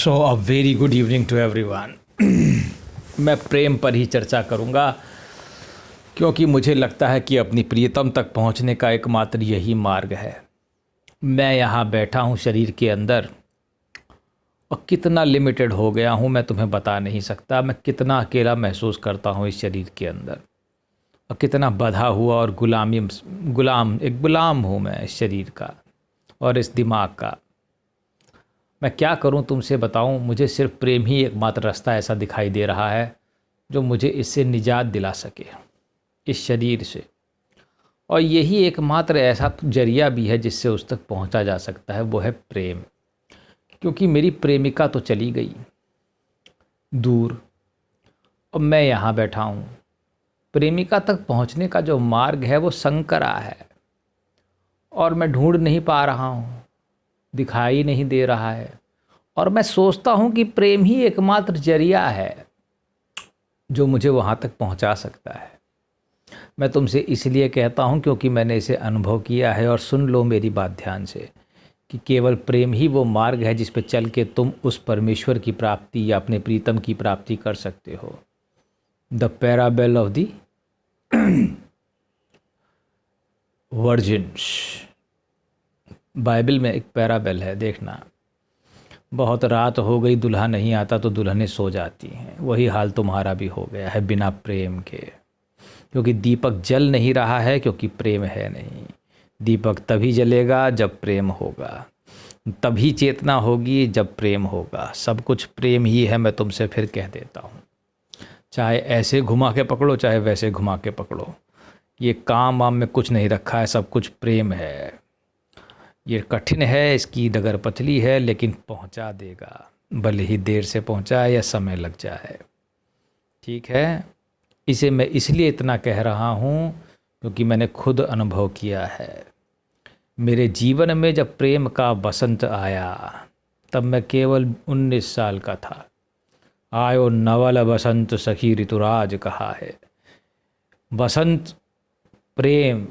So a very good evening to everyone. मैं प्रेम पर ही चर्चा करूंगा क्योंकि मुझे लगता है कि अपनी प्रियतम तक पहुंचने का एकमात्र यही मार्ग है। मैं यहाँ बैठा हूँ शरीर के अंदर और कितना लिमिटेड हो गया हूँ मैं तुम्हें बता नहीं सकता। मैं कितना अकेला महसूस करता हूँ इस शरीर के अंदर और कितना बंधा हुआ और गुलाम हूँ मैं इस शरीर का और इस दिमाग का। मैं क्या करूं तुमसे बताऊं। मुझे सिर्फ प्रेम ही एकमात्र रास्ता ऐसा दिखाई दे रहा है जो मुझे इससे निजात दिला सके, इस शरीर से। और यही एकमात्र ऐसा जरिया भी है जिससे उस तक पहुंचा जा सकता है, वो है प्रेम। क्योंकि मेरी प्रेमिका तो चली गई दूर और मैं यहाँ बैठा हूँ। प्रेमिका तक पहुँचने का जो मार्ग है वो संकरा है और मैं ढूंढ नहीं पा रहा हूँ, दिखाई नहीं दे रहा है। और मैं सोचता हूँ कि प्रेम ही एकमात्र जरिया है जो मुझे वहाँ तक पहुँचा सकता है। मैं तुमसे इसलिए कहता हूँ क्योंकि मैंने इसे अनुभव किया है। और सुन लो मेरी बात ध्यान से कि केवल प्रेम ही वो मार्ग है जिस पर चल के तुम उस परमेश्वर की प्राप्ति या अपने प्रीतम की प्राप्ति कर सकते हो। The parable of the virgins, Bible में एक पैराबल है, देखना। बहुत रात हो गई, दूल्हा नहीं आता तो दुल्हनें सो जाती हैं। वही हाल तुम्हारा भी हो गया है बिना प्रेम के। क्योंकि दीपक जल नहीं रहा है क्योंकि प्रेम है नहीं। दीपक तभी जलेगा जब प्रेम होगा, तभी चेतना होगी जब प्रेम होगा। सब कुछ प्रेम ही है, मैं तुमसे फिर कह देता हूँ। चाहे ऐसे घुमा के पकड़ो चाहे वैसे घुमा के पकड़ो, ये काम वाम में कुछ नहीं रखा है, सब कुछ प्रेम है। ये कठिन है, इसकी डगर पतली है, लेकिन पहुंचा देगा, भले ही देर से पहुंचाए या समय लग जाए। ठीक है, इसे मैं इसलिए इतना कह रहा हूँ क्योंकि मैंने खुद अनुभव किया है। मेरे जीवन में जब प्रेम का बसंत आया तब मैं केवल 19 साल का था। आयो नवल बसंत सखी ऋतुराज कहा है। बसंत प्रेम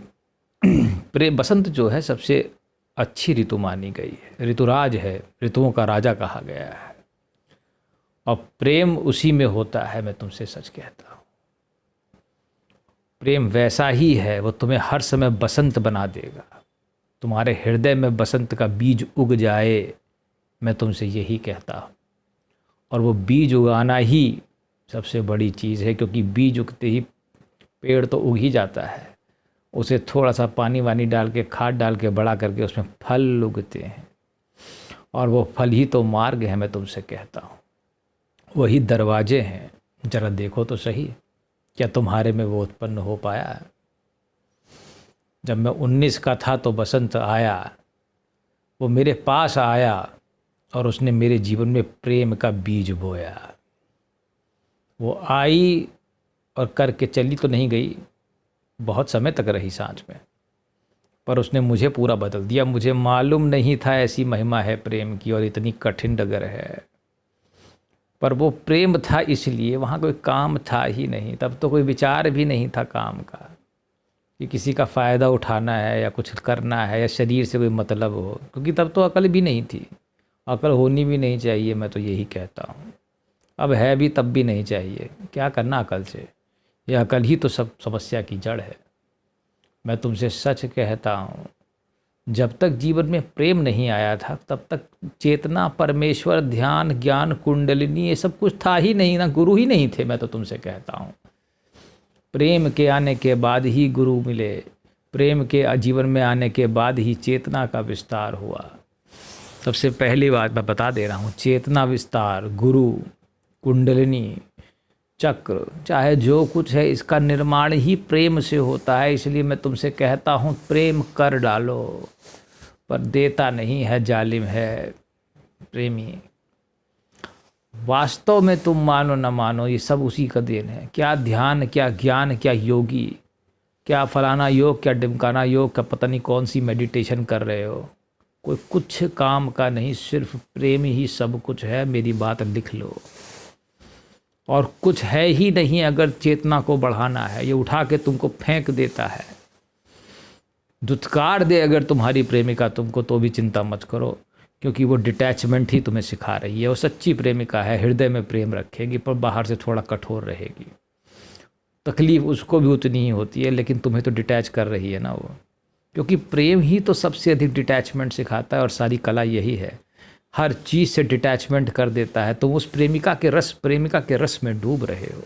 बसंत जो है सबसे अच्छी ऋतु मानी गई है, ऋतुराज है, ऋतुओं का राजा कहा गया है। और प्रेम उसी में होता है, मैं तुमसे सच कहता हूँ। प्रेम वैसा ही है, वो तुम्हें हर समय बसंत बना देगा। तुम्हारे हृदय में बसंत का बीज उग जाए, मैं तुमसे यही कहता हूँ। और वो बीज उगाना ही सबसे बड़ी चीज़ है, क्योंकि बीज उगते ही पेड़ तो उग ही जाता है। उसे थोड़ा सा पानी वानी डाल के, खाद डाल के बड़ा करके उसमें फल उगते हैं। और वो फल ही तो मार्ग है, मैं तुमसे कहता हूँ। वही दरवाजे हैं। जरा देखो तो सही, क्या तुम्हारे में वो उत्पन्न हो पाया? जब मैं 19 का था तो बसंत आया, वो मेरे पास आया और उसने मेरे जीवन में प्रेम का बीज बोया। वो आई और करके चली तो नहीं गई, बहुत समय तक रही सांस में, पर उसने मुझे पूरा बदल दिया। मुझे मालूम नहीं था ऐसी महिमा है प्रेम की और इतनी कठिन डगर है। पर वो प्रेम था, इसलिए वहाँ कोई काम था ही नहीं। तब तो कोई विचार भी नहीं था काम का कि किसी का फ़ायदा उठाना है या कुछ करना है या शरीर से कोई मतलब हो, क्योंकि तब तो अकल भी नहीं थी। अकल होनी भी नहीं चाहिए, मैं तो यही कहता हूँ। अब है भी तब भी नहीं चाहिए। क्या करना अकल से? यह अकल ही तो सब समस्या की जड़ है। मैं तुमसे सच कहता हूँ, जब तक जीवन में प्रेम नहीं आया था तब तक चेतना, परमेश्वर, ध्यान, ज्ञान, कुंडलिनी, ये सब कुछ था ही नहीं ना। गुरु ही नहीं थे, मैं तो तुमसे कहता हूँ। प्रेम के आने के बाद ही गुरु मिले। प्रेम के जीवन में आने के बाद ही चेतना का विस्तार हुआ। सबसे पहली बात मैं बता दे रहा हूँ, चेतना विस्तार, गुरु, कुंडलिनी, चक्र, चाहे जो कुछ है, इसका निर्माण ही प्रेम से होता है। इसलिए मैं तुमसे कहता हूँ, प्रेम कर डालो। पर देता नहीं है, जालिम है प्रेमी। वास्तव में तुम मानो न मानो, ये सब उसी का देन है। क्या ध्यान, क्या ज्ञान, क्या योगी, क्या फलाना योग, क्या डिमकाना योग, क्या पता नहीं कौन सी मेडिटेशन कर रहे हो, कोई कुछ काम का नहीं। सिर्फ प्रेम ही सब कुछ है। मेरी बात लिख लो। और कुछ है ही नहीं अगर चेतना को बढ़ाना है। ये उठा के तुमको फेंक देता है, धुतकार दे अगर तुम्हारी प्रेमिका तुमको, तो भी चिंता मत करो, क्योंकि वो डिटैचमेंट ही तुम्हें सिखा रही है। वो सच्ची प्रेमिका है, हृदय में प्रेम रखेगी पर बाहर से थोड़ा कठोर रहेगी। तकलीफ़ उसको भी उतनी ही होती है, लेकिन तुम्हें तो डिटैच कर रही है ना वो, क्योंकि प्रेम ही तो सबसे अधिक डिटैचमेंट सिखाता है और सारी कला यही है, हर चीज़ से डिटैचमेंट कर देता है। तुम उस प्रेमिका के रस में डूब रहे हो,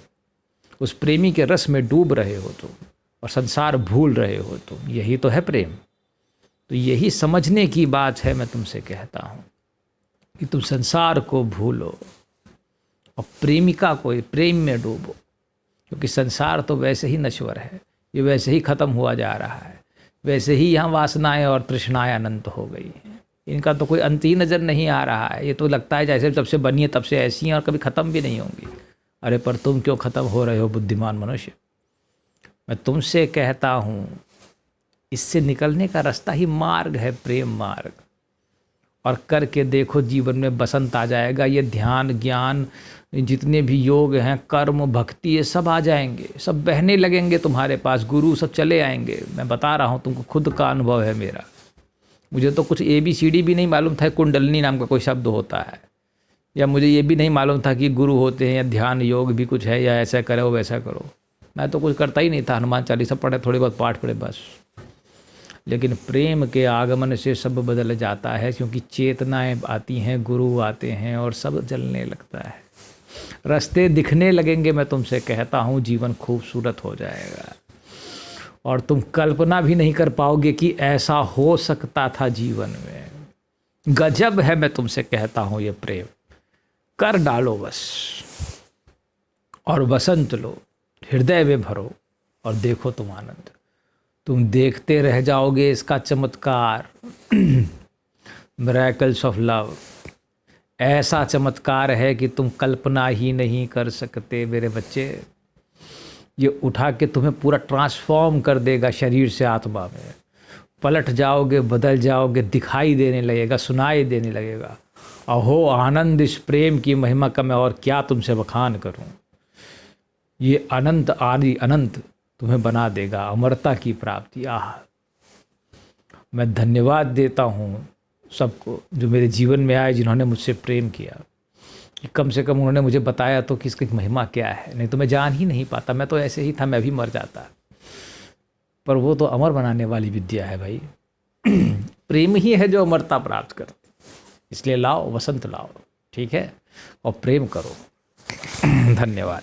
उस प्रेमी के रस में डूब रहे हो तुम, और संसार भूल रहे हो तुम। यही तो है प्रेम। तो यही समझने की बात है, मैं तुमसे कहता हूँ कि तुम संसार को भूलो और प्रेमिका को प्रेम में डूबो, क्योंकि संसार तो वैसे ही नश्वर है, ये वैसे ही ख़त्म हुआ जा रहा है, वैसे ही यहाँ वासनाएं और तृष्णाएं अनंत हो गई हैं। इनका तो कोई अंत ही नज़र नहीं आ रहा है। ये तो लगता है जैसे जब से बनी है तब से ऐसी हैं और कभी ख़त्म भी नहीं होंगी। अरे पर तुम क्यों ख़त्म हो रहे हो बुद्धिमान मनुष्य? मैं तुमसे कहता हूँ, इससे निकलने का रास्ता ही मार्ग है, प्रेम मार्ग। और करके देखो, जीवन में बसंत आ जाएगा। ये ध्यान, ज्ञान, जितने भी योग हैं, कर्म, भक्ति, ये सब आ जाएंगे, सब बहने लगेंगे तुम्हारे पास, गुरु सब चले आएंगे। मैं बता रहा हूँ तुमको, खुद का अनुभव है मेरा। मुझे तो कुछ ABCD भी नहीं मालूम था, कुंडलिनी नाम का कोई शब्द होता है, या मुझे ये भी नहीं मालूम था कि गुरु होते हैं, या ध्यान योग भी कुछ है, या ऐसा करो वैसा करो। मैं तो कुछ करता ही नहीं था, हनुमान चालीसा पढ़े, थोड़ी बहुत पाठ पढ़े बस। लेकिन प्रेम के आगमन से सब बदल जाता है, क्योंकि चेतनाएं आती हैं, गुरु आते हैं और सब जलने लगता है, रास्ते दिखने लगेंगे। मैं तुमसे कहता हूँ, जीवन खूबसूरत हो जाएगा और तुम कल्पना भी नहीं कर पाओगे कि ऐसा हो सकता था जीवन में। गजब है, मैं तुमसे कहता हूँ, ये प्रेम कर डालो बस, और बसंत लो, हृदय में भरो और देखो तुम आनंद। तुम देखते रह जाओगे इसका चमत्कार। मिरेकल्स ऑफ लव ऐसा चमत्कार है कि तुम कल्पना ही नहीं कर सकते मेरे बच्चे। ये उठा के तुम्हें पूरा ट्रांसफॉर्म कर देगा, शरीर से आत्मा में पलट जाओगे, बदल जाओगे, दिखाई देने लगेगा, सुनाई देने लगेगा। अहो आनंद, इस प्रेम की महिमा का मैं और क्या तुमसे बखान करूं। ये अनंत आदि अनंत तुम्हें बना देगा, अमरता की प्राप्ति। आह, मैं धन्यवाद देता हूँ सबको जो मेरे जीवन में आए, जिन्होंने मुझसे प्रेम किया, कि कम से कम उन्होंने मुझे बताया तो कि इसकी महिमा क्या है। नहीं तो मैं जान ही नहीं पाता, मैं तो ऐसे ही था, मैं भी मर जाता। पर वो तो अमर बनाने वाली विद्या है भाई। प्रेम ही है जो अमरता प्राप्त करती। इसलिए लाओ, वसंत लाओ, ठीक है, और प्रेम करो। धन्यवाद।